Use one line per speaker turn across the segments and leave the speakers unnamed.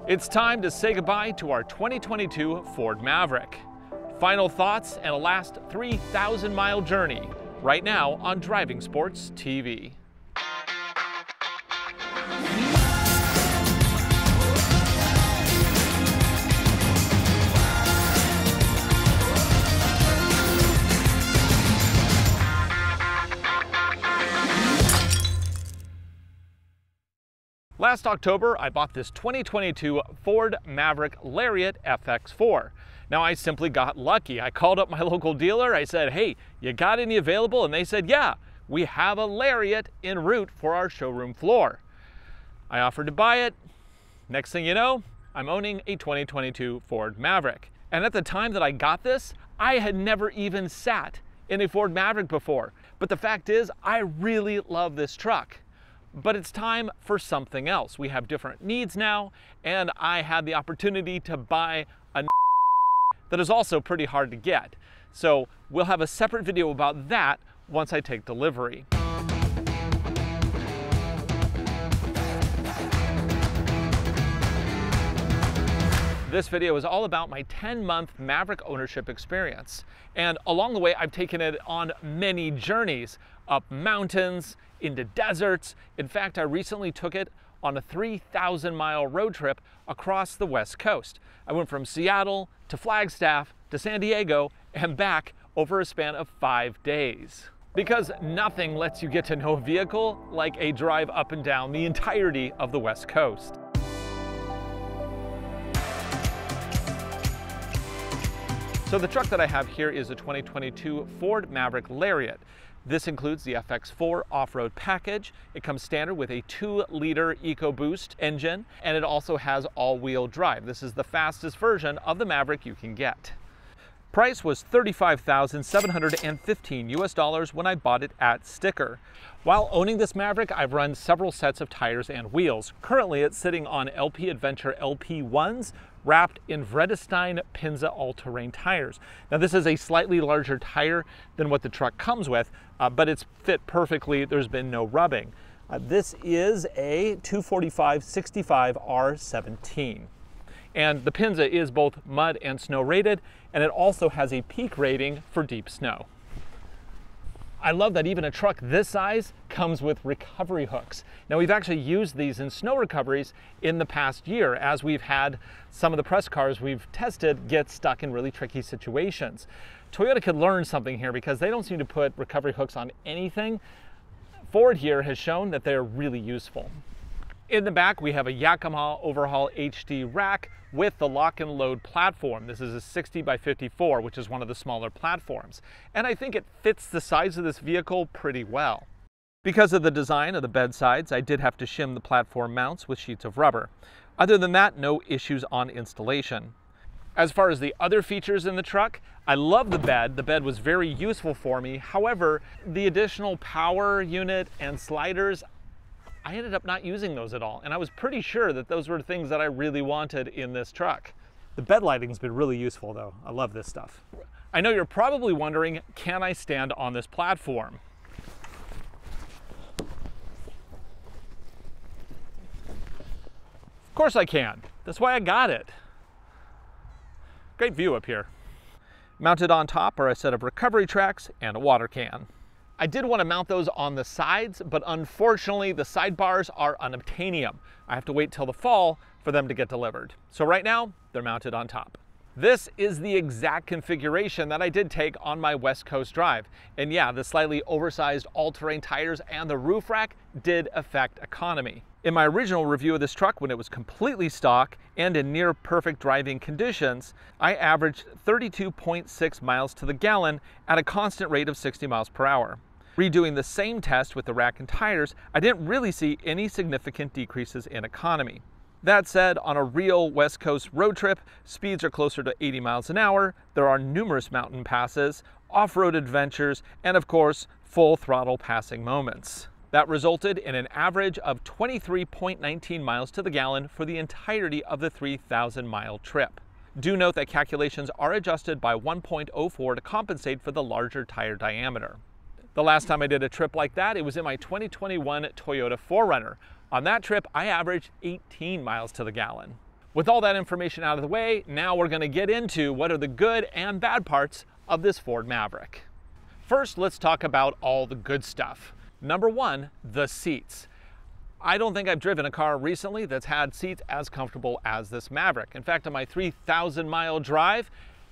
It's time to say goodbye to our 2022 Ford Maverick. Final thoughts and a last 3,000-mile journey right now on Driving Sports TV. Last October, I bought this 2022 Ford Maverick Lariat FX4. Now, I simply got lucky. I called up my local dealer. I said, hey, you got any available? And they said, yeah, we have a Lariat en route for our showroom floor. I offered to buy it. Next thing you know, I'm owning a 2022 Ford Maverick. And at the time that I got this, I had never even sat in a Ford Maverick before. But the fact is, I really love this truck. But it's time for something else. We have different needs now, and I had the opportunity to buy a that is also pretty hard to get. So we'll have a separate video about that once I take delivery. This video is all about my 10-month Maverick ownership experience. And along the way, I've taken it on many journeys, up mountains, into deserts. In fact, I recently took it on a 3,000-mile road trip across the West Coast. I went from Seattle to Flagstaff to San Diego and back over a span of 5 days. Because nothing lets you get to know a vehicle like a drive up and down the entirety of the West Coast. So the truck that I have here is a 2022 Ford Maverick Lariat. This includes the FX4 off-road package. It comes standard with a 2-liter EcoBoost engine, and it also has all-wheel drive. This is the fastest version of the Maverick you can get. Price was $35,715 US when I bought it at sticker. While owning this Maverick, I've run several sets of tires and wheels. Currently, it's sitting on LP Adventure LP1s wrapped in Vredestein Pinza all-terrain tires. Now, this is a slightly larger tire than what the truck comes with, but it's fit perfectly. There's been no rubbing. This is a 245/65R17. And the Pinza is both mud and snow rated, and it also has a peak rating for deep snow. I love that even a truck this size comes with recovery hooks. Now, we've actually used these in snow recoveries in the past year, as we've had some of the press cars we've tested get stuck in really tricky situations. Toyota could learn something here because they don't seem to put recovery hooks on anything. Ford here has shown that they're really useful. In the back, we have a Yakima Overhaul HD rack with the lock and load platform. This is a 60x54, which is one of the smaller platforms. And I think it fits the size of this vehicle pretty well. Because of the design of the bed sides, I did have to shim the platform mounts with sheets of rubber. Other than that, no issues on installation. As far as the other features in the truck, I love the bed. The bed was very useful for me. However, the additional power unit and sliders, I ended up not using those at all, and I was pretty sure that those were things that I really wanted in this truck. The bed lighting's been really useful though. I love this stuff. I know you're probably wondering, can I stand on this platform? Of course I can. That's why I got it. Great view up here. Mounted on top are a set of recovery tracks and a water can. I did want to mount those on the sides, but unfortunately the sidebars are unobtainium. I have to wait till the fall for them to get delivered. So right now, they're mounted on top. This is the exact configuration that I did take on my West Coast drive. And yeah, the slightly oversized all-terrain tires and the roof rack did affect economy. In my original review of this truck, when it was completely stock and in near perfect driving conditions, I averaged 32.6 miles to the gallon at a constant rate of 60 miles per hour. Redoing the same test with the rack and tires, I didn't really see any significant decreases in economy. That said, on a real West Coast road trip, speeds are closer to 80 miles an hour, there are numerous mountain passes, off-road adventures, and of course, full throttle passing moments. That resulted in an average of 23.19 miles to the gallon for the entirety of the 3,000-mile trip. Do note that calculations are adjusted by 1.04 to compensate for the larger tire diameter. The last time I did a trip like that, it was in my 2021 Toyota 4Runner. On that trip, I averaged 18 miles to the gallon. With all that information out of the way, now we're going to get into what are the good and bad parts of this Ford Maverick. First, let's talk about all the good stuff. Number one, the seats. I don't think I've driven a car recently that's had seats as comfortable as this Maverick. In fact, on my 3,000-mile drive,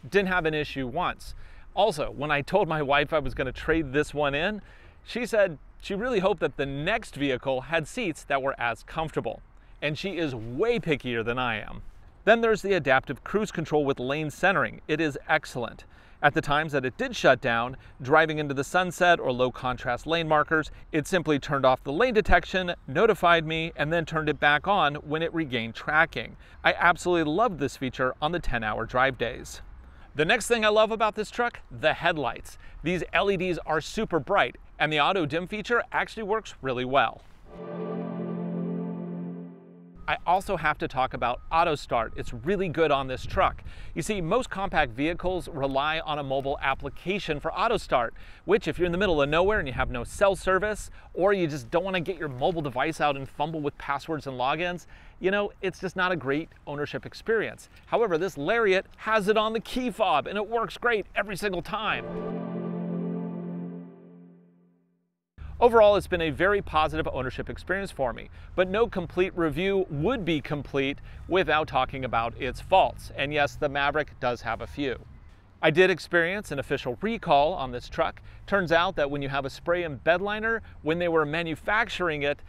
didn't have an issue once. Also, when I told my wife I was going to trade this one in, she said she really hoped that the next vehicle had seats that were as comfortable. And she is way pickier than I am. Then there's the adaptive cruise control with lane centering. It is excellent. At the times that it did shut down, driving into the sunset or low contrast lane markers, it simply turned off the lane detection, notified me, and then turned it back on when it regained tracking. I absolutely loved this feature on the 10-hour drive days. The next thing I love about this truck, the headlights. These LEDs are super bright, and the auto dim feature actually works really well. I also have to talk about auto start. It's really good on this truck. You see, most compact vehicles rely on a mobile application for auto start, which if you're in the middle of nowhere and you have no cell service, or you just don't want to get your mobile device out and fumble with passwords and logins, you know, it's just not a great ownership experience. However, this Lariat has it on the key fob and it works great every single time. Overall, it's been a very positive ownership experience for me, but no complete review would be complete without talking about its faults. And yes, the Maverick does have a few. I did experience an official recall on this truck. Turns out that when you have a spray-in bed liner, when they were manufacturing it,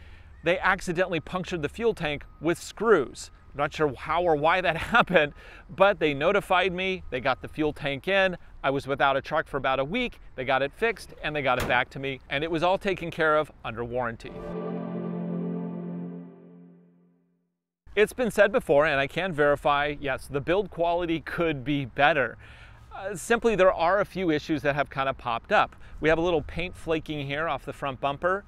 they accidentally punctured the fuel tank with screws. I'm not sure how or why that happened, but they notified me, they got the fuel tank in, I was without a truck for about a week, they got it fixed, and they got it back to me, and it was all taken care of under warranty. It's been said before, and I can verify, yes, the build quality could be better. Simply, there are a few issues that have kind of popped up. We have a little paint flaking here off the front bumper.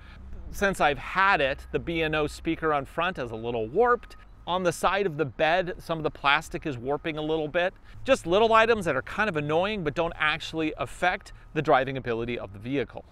Since I've had it, the B&O speaker on front is a little warped. On the side of the bed, some of the plastic is warping a little bit. Just little items that are kind of annoying but don't actually affect the driving ability of the vehicle.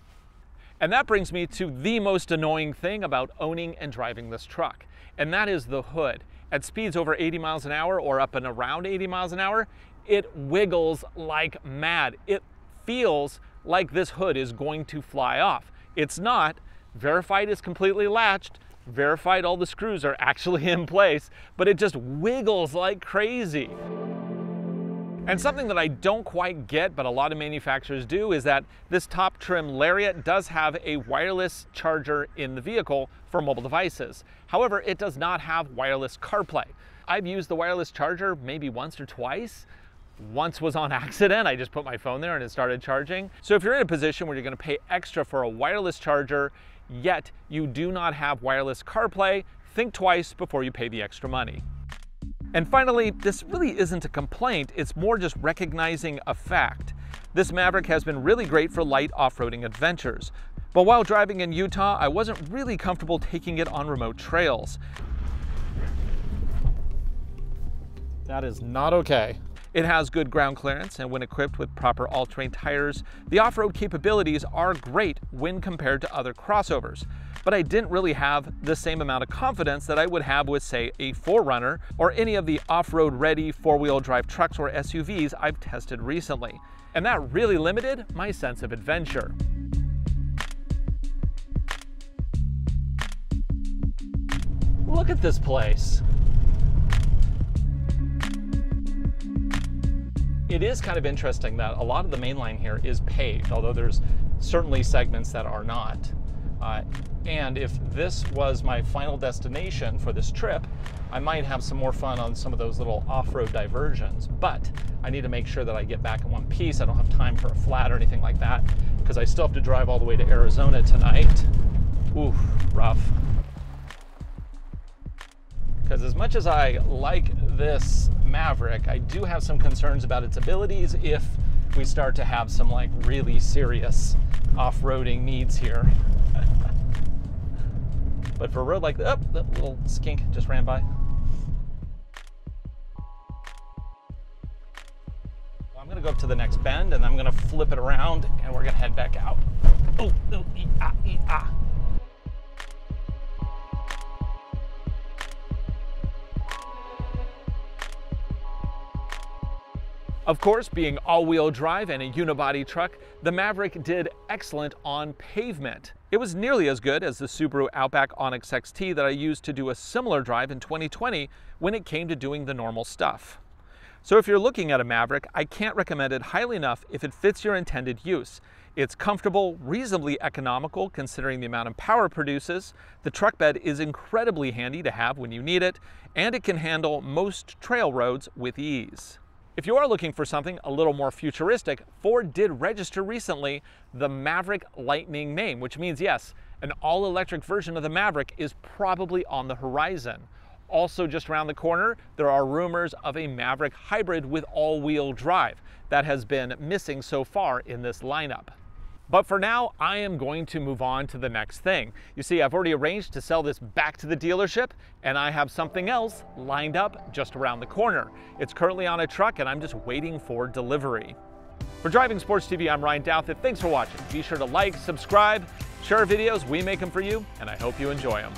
And that brings me to the most annoying thing about owning and driving this truck, and that is the hood. At speeds over 80 miles an hour or up and around 80 miles an hour, it wiggles like mad. It feels like this hood is going to fly off. It's not. Verified is completely latched. Verified all the screws are actually in place, but it just wiggles like crazy. And something that I don't quite get, but a lot of manufacturers do, is that this top trim Lariat does have a wireless charger in the vehicle for mobile devices. However, it does not have wireless CarPlay. I've used the wireless charger maybe once or twice. Once was on accident. I just put my phone there and it started charging. So if you're in a position where you're going to pay extra for a wireless charger, yet you do not have wireless CarPlay, think twice before you pay the extra money. And finally, this really isn't a complaint, it's more just recognizing a fact. This Maverick has been really great for light off-roading adventures, but while driving in Utah, I wasn't really comfortable taking it on remote trails. That is not okay. It has good ground clearance, and when equipped with proper all-terrain tires, the off-road capabilities are great when compared to other crossovers. But I didn't really have the same amount of confidence that I would have with, say, a 4Runner or any of the off-road ready four-wheel drive trucks or SUVs I've tested recently. And that really limited my sense of adventure. Look at this place. It is kind of interesting that a lot of the main line here is paved, although there's certainly segments that are not. And if this was my final destination for this trip, I might have some more fun on some of those little off-road diversions, but I need to make sure that I get back in one piece. I don't have time for a flat or anything like that, because I still have to drive all the way to Arizona tonight. Ooh, rough. Because as much as I like this Maverick, I do have some concerns about its abilities if we start to have some like really serious off-roading needs here. But for a road like that, oh, that little skink just ran by. I'm gonna go up to the next bend and I'm gonna flip it around and we're gonna head back out. Oh, oh, ee-ah, ee-ah. Of course, being all-wheel drive and a unibody truck, the Maverick did excellent on pavement. It was nearly as good as the Subaru Outback Onyx XT that I used to do a similar drive in 2020 when it came to doing the normal stuff. So if you're looking at a Maverick, I can't recommend it highly enough if it fits your intended use. It's comfortable, reasonably economical considering the amount of power it produces, the truck bed is incredibly handy to have when you need it, and it can handle most trail roads with ease. If you are looking for something a little more futuristic, Ford did register recently the Maverick Lightning name, which means yes, an all-electric version of the Maverick is probably on the horizon. Also just around the corner, there are rumors of a Maverick hybrid with all-wheel drive. That has been missing so far in this lineup. But for now, I am going to move on to the next thing. You see, I've already arranged to sell this back to the dealership, and I have something else lined up just around the corner. It's currently on a truck, and I'm just waiting for delivery. For Driving Sports TV, I'm Ryan Douthit. Thanks for watching. Be sure to like, subscribe, share our videos. We make them for you, and I hope you enjoy them.